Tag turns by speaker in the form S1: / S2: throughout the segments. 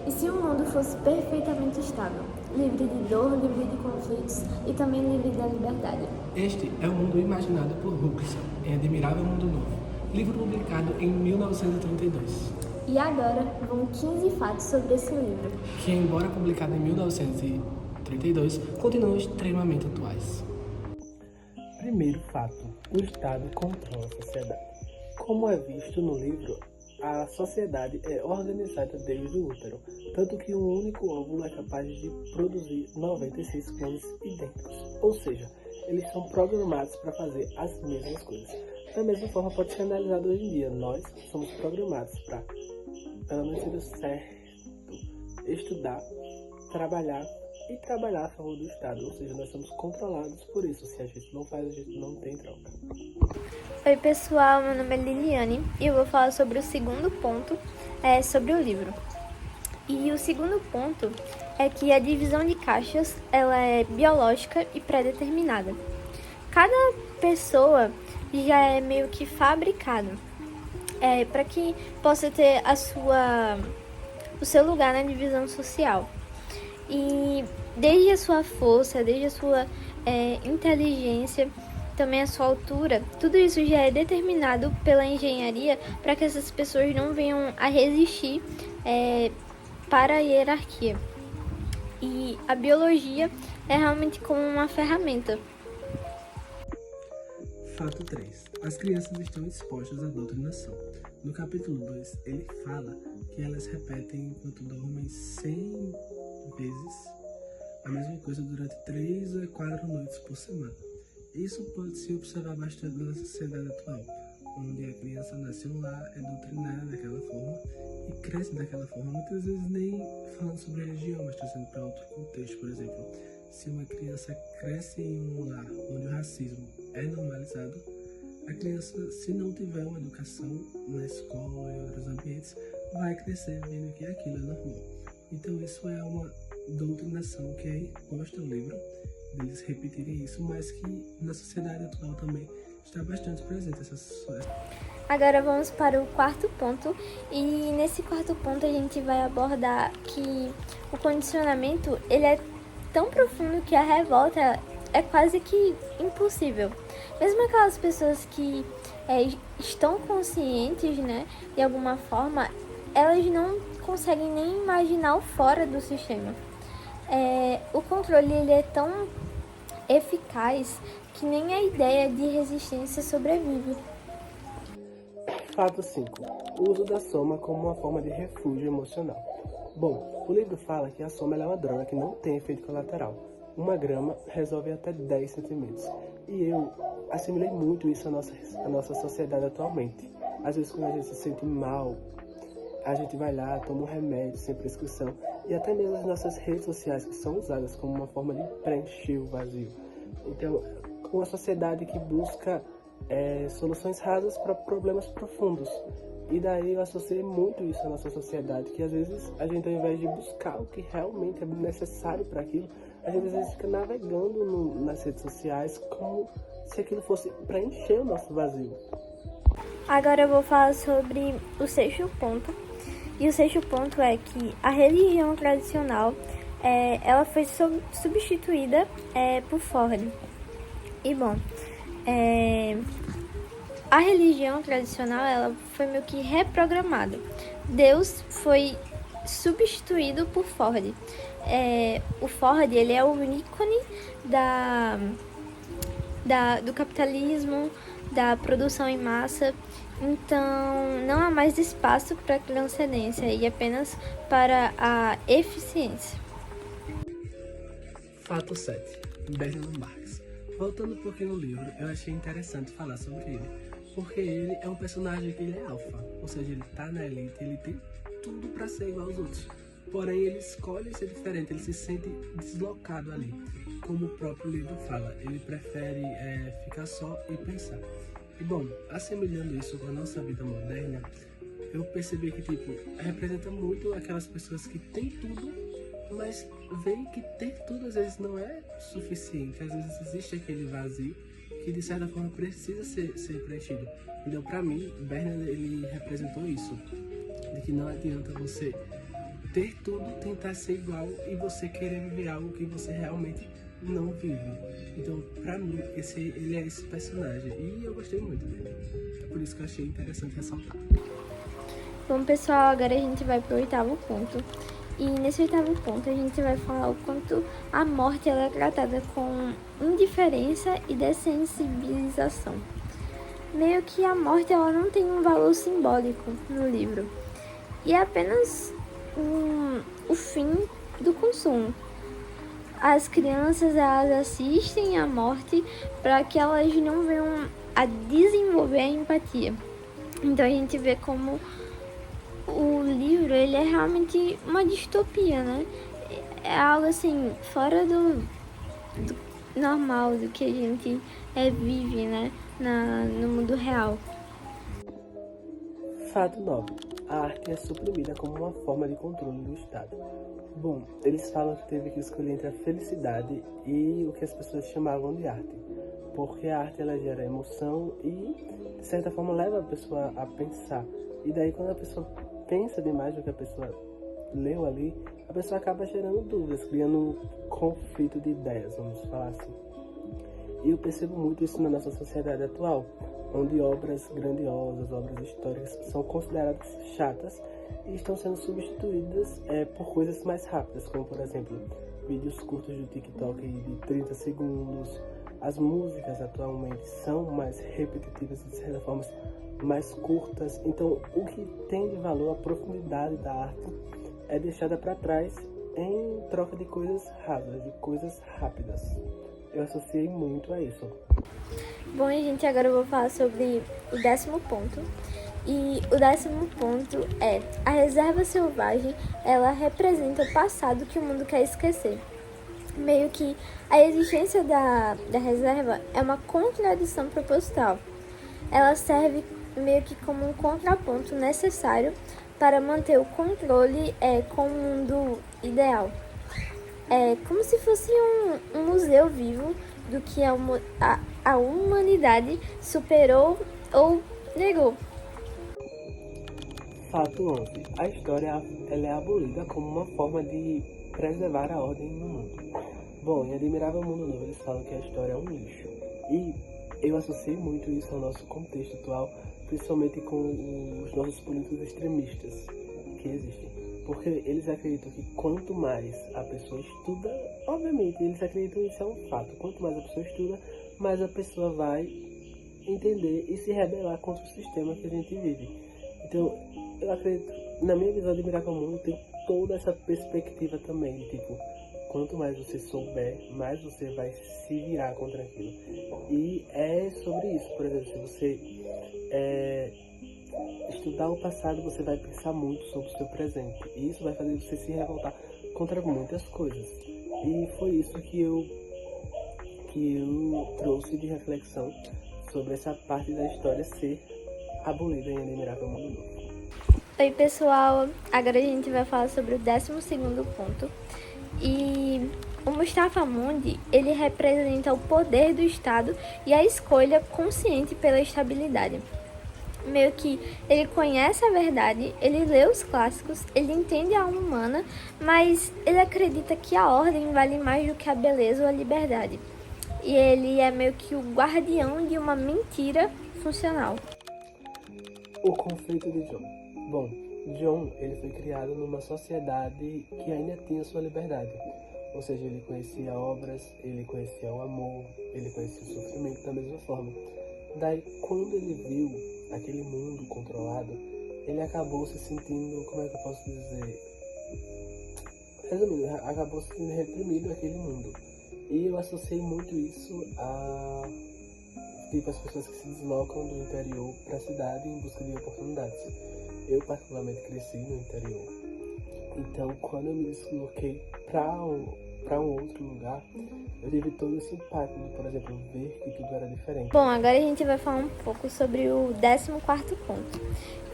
S1: E se o mundo fosse perfeitamente estável, livre de dor, livre de conflitos e também livre da liberdade?
S2: Este é o mundo imaginado por Huxley, em Admirável Mundo Novo, livro publicado em 1932,
S1: E agora vão 15 fatos sobre esse livro.
S2: que, embora publicado em 1932, continuam extremamente atuais. Primeiro fato: o Estado controla a sociedade. Como é visto no livro, a sociedade é organizada desde o útero, tanto que um único óvulo é capaz de produzir 96 clones idênticos, ou seja, eles são programados para fazer as mesmas coisas. Da mesma forma, pode ser analisado hoje em dia. Nós somos programados para, pelo menos ser certo, estudar, trabalhar e trabalhar a favor do Estado, ou seja, nós somos controlados por isso. Se a gente não faz, a gente não tem troca.
S3: Oi pessoal, meu nome é Liliane e eu vou falar sobre o segundo ponto sobre o livro. E o segundo ponto é que a divisão de caixas ela é biológica e pré-determinada. Cada pessoa já é meio que fabricado para que possa ter o seu lugar na divisão social. E desde a sua força, desde a sua inteligência, também a sua altura, tudo isso já é determinado pela engenharia para que essas pessoas não venham a resistir para a hierarquia. E a biologia é realmente como uma ferramenta.
S2: Fato 3. As crianças estão expostas à doutrinação. No capítulo 2, ele fala que elas repetem enquanto dormem 100 vezes a mesma coisa durante 3 a 4 noites por semana. Isso pode se observar bastante na sociedade atual, onde a criança nasce em um lar, é doutrinada daquela forma e cresce daquela forma, muitas vezes nem falando sobre religião, mas trazendo para outro contexto. Por exemplo, se uma criança cresce em um lar onde o racismo é normalizado, a criança, se não tiver uma educação na escola e em outros ambientes, vai crescer vendo que aquilo é normal. Então isso é uma doutrinação que é imposta ao livro, deles repetirem isso, mas que na sociedade atual também está bastante presente essa.
S3: Agora vamos para o quarto ponto, e nesse quarto ponto a gente vai abordar que o condicionamento ele é tão profundo que a revolta é quase que impossível. Mesmo aquelas pessoas que estão conscientes, né, de alguma forma, elas não conseguem nem imaginar o fora do sistema. O controle ele é tão eficaz que nem a ideia de resistência sobrevive.
S2: Fato 5. O uso da soma como uma forma de refúgio emocional. Bom, o livro fala que a soma é uma droga que não tem efeito colateral. 1 grama resolve até 10 centímetros. E eu assimilei muito isso à nossa sociedade atualmente. Às vezes quando a gente se sente mal, a gente vai lá, toma um remédio sem prescrição. E até mesmo as nossas redes sociais, que são usadas como uma forma de preencher o vazio. Então, uma sociedade que busca soluções rasas para problemas profundos. E daí eu associei muito isso à nossa sociedade, que às vezes a gente, ao invés de buscar o que realmente é necessário para aquilo, a gente às vezes fica navegando nas redes sociais como se aquilo fosse preencher o nosso vazio.
S3: Agora eu vou falar sobre o sexto ponto. E o sexto ponto é que a religião tradicional ela foi substituída por Ford. E bom, a religião tradicional ela foi meio que reprogramada. Deus foi substituído por Ford. O Ford ele é o ícone do capitalismo, da produção em massa. Então, não há mais espaço para a transcendência e apenas para a eficiência.
S2: Fato 7. Bernard Marx. Voltando um pouquinho no livro, eu achei interessante falar sobre ele, porque ele é um personagem que ele é alfa, ou seja, ele tá na elite, ele tem tudo para ser igual aos outros. Porém, ele escolhe ser diferente, ele se sente deslocado ali. Como o próprio livro fala, ele prefere ficar só e pensar. E bom, assemelhando isso com a nossa vida moderna, eu percebi que representa muito aquelas pessoas que têm tudo, mas veem que ter tudo às vezes não é suficiente. Às vezes existe aquele vazio que de certa forma precisa ser preenchido. Então, para mim, Bernard ele representou isso, de que não adianta você ter tudo, tentar ser igual e você querer viver algo que você realmente não vive. Então, pra mim, ele é esse personagem e eu gostei muito dele. Por isso que eu achei interessante ressaltar.
S3: Bom, pessoal, agora a gente vai pro 8º ponto. E nesse 8º ponto a gente vai falar o quanto a morte ela é tratada com indiferença e dessensibilização. Meio que a morte ela não tem um valor simbólico no livro. E é apenas o fim do consumo. As crianças elas assistem à morte para que elas não venham a desenvolver a empatia. Então a gente vê como o livro ele é realmente uma distopia, né? É algo assim, fora do normal, do que a gente vive, né? No mundo real.
S2: Fato 9. A arte é suprimida como uma forma de controle do Estado. Bom, eles falam que teve que escolher entre a felicidade e o que as pessoas chamavam de arte. Porque a arte ela gera emoção e, de certa forma, leva a pessoa a pensar. E daí, quando a pessoa pensa demais no que a pessoa leu ali, a pessoa acaba gerando dúvidas, criando um conflito de ideias, vamos falar assim. E eu percebo muito isso na nossa sociedade atual, onde obras grandiosas, obras históricas são consideradas chatas e estão sendo substituídas por coisas mais rápidas, como por exemplo, vídeos curtos do TikTok de 30 segundos. As músicas atualmente são mais repetitivas e de certa forma mais curtas, então o que tem de valor, a profundidade da arte, é deixada para trás em troca de coisas rasas, de coisas rápidas. Eu associei muito a isso.
S3: Bom, gente, agora eu vou falar sobre o 10º ponto. E o 10º ponto é: a reserva selvagem, ela representa o passado que o mundo quer esquecer. Meio que a existência da reserva é uma contradição proposital. Ela serve meio que como um contraponto necessário para manter o controle com o mundo ideal. É como se fosse um museu vivo do que a humanidade superou ou negou.
S2: Fato 11. A história ela é abolida como uma forma de preservar a ordem no mundo. Bom, em Admirável Mundo Novo eles falam que a história é um lixo. E eu associei muito isso ao nosso contexto atual, principalmente com os nossos políticos extremistas que existem. Porque eles acreditam que quanto mais a pessoa estuda, obviamente eles acreditam que isso é um fato, quanto mais a pessoa estuda, mais a pessoa vai entender e se rebelar contra o sistema que a gente vive. Então, eu acredito, na minha visão de Admirável Mundo, tem toda essa perspectiva também, de tipo, quanto mais você souber, mais você vai se virar contra aquilo. E é sobre isso, por exemplo, se você estudar o passado, você vai pensar muito sobre o seu presente. E isso vai fazer você se revoltar contra muitas coisas. E foi isso que eu trouxe de reflexão sobre essa parte da história ser abolida em Admirável Mundo Novo.
S3: Oi, pessoal! Agora a gente vai falar sobre o 12º ponto. E o Mustafa Mundi, ele representa o poder do Estado e a escolha consciente pela estabilidade. Meio que ele conhece a verdade, ele lê os clássicos, ele entende a alma humana, mas ele acredita que a ordem vale mais do que a beleza ou a liberdade. E ele é meio que o guardião de uma mentira funcional.
S2: O conflito de John. Bom, John ele foi criado numa sociedade que ainda tinha sua liberdade. Ou seja, ele conhecia obras, ele conhecia o amor, ele conhecia o sofrimento da mesma forma. Daí, quando ele viu aquele mundo controlado, ele acabou se sentindo, como é que eu posso dizer? Resumindo, acabou se sentindo reprimido aquele mundo. E eu associei muito isso a as pessoas que se deslocam do interior para a cidade em busca de oportunidades. Eu particularmente cresci no interior. Então, quando eu me desloquei para um outro lugar, eu tive todo esse impacto de, por exemplo, ver que tudo era diferente.
S3: Bom, agora a gente vai falar um pouco sobre o 14º ponto,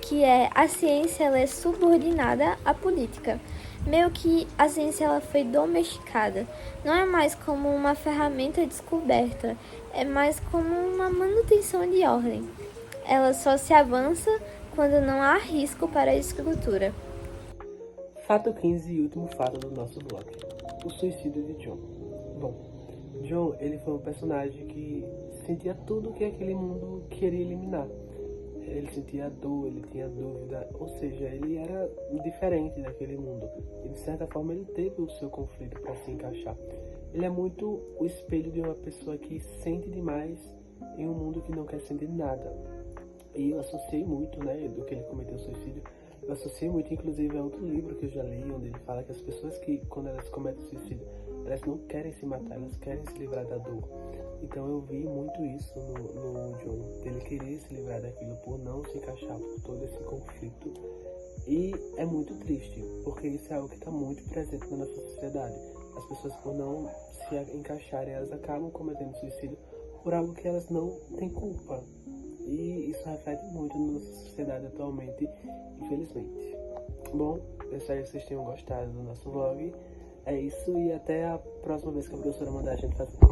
S3: que é a ciência ela é subordinada à política. Meio que a ciência ela foi domesticada. Não é mais como uma ferramenta descoberta, é mais como uma manutenção de ordem. Ela só se avança quando não há risco para a estrutura.
S2: Fato 15 e último fato do nosso blog. O suicídio de John. Bom, John, ele foi um personagem que sentia tudo que aquele mundo queria eliminar. Ele sentia dor, ele tinha dúvida, ou seja, ele era diferente daquele mundo. E de certa forma ele teve o seu conflito para se encaixar. Ele é muito o espelho de uma pessoa que sente demais em um mundo que não quer sentir nada. E eu associei muito, né, do que ele cometeu suicídio. Eu associei muito, inclusive, a outro livro que eu já li, onde ele fala que as pessoas que, quando elas cometem suicídio, elas não querem se matar, elas querem se livrar da dor. Então eu vi muito isso no John. Ele queria se livrar daquilo por não se encaixar, por todo esse conflito. E é muito triste, porque isso é algo que está muito presente na nossa sociedade. As pessoas, por não se encaixarem, elas acabam cometendo suicídio por algo que elas não têm culpa. E isso reflete muito na nossa sociedade atualmente, infelizmente. Bom, eu espero que vocês tenham gostado do nosso vlog. É isso, e até a próxima vez que a professora mandar a gente fazer.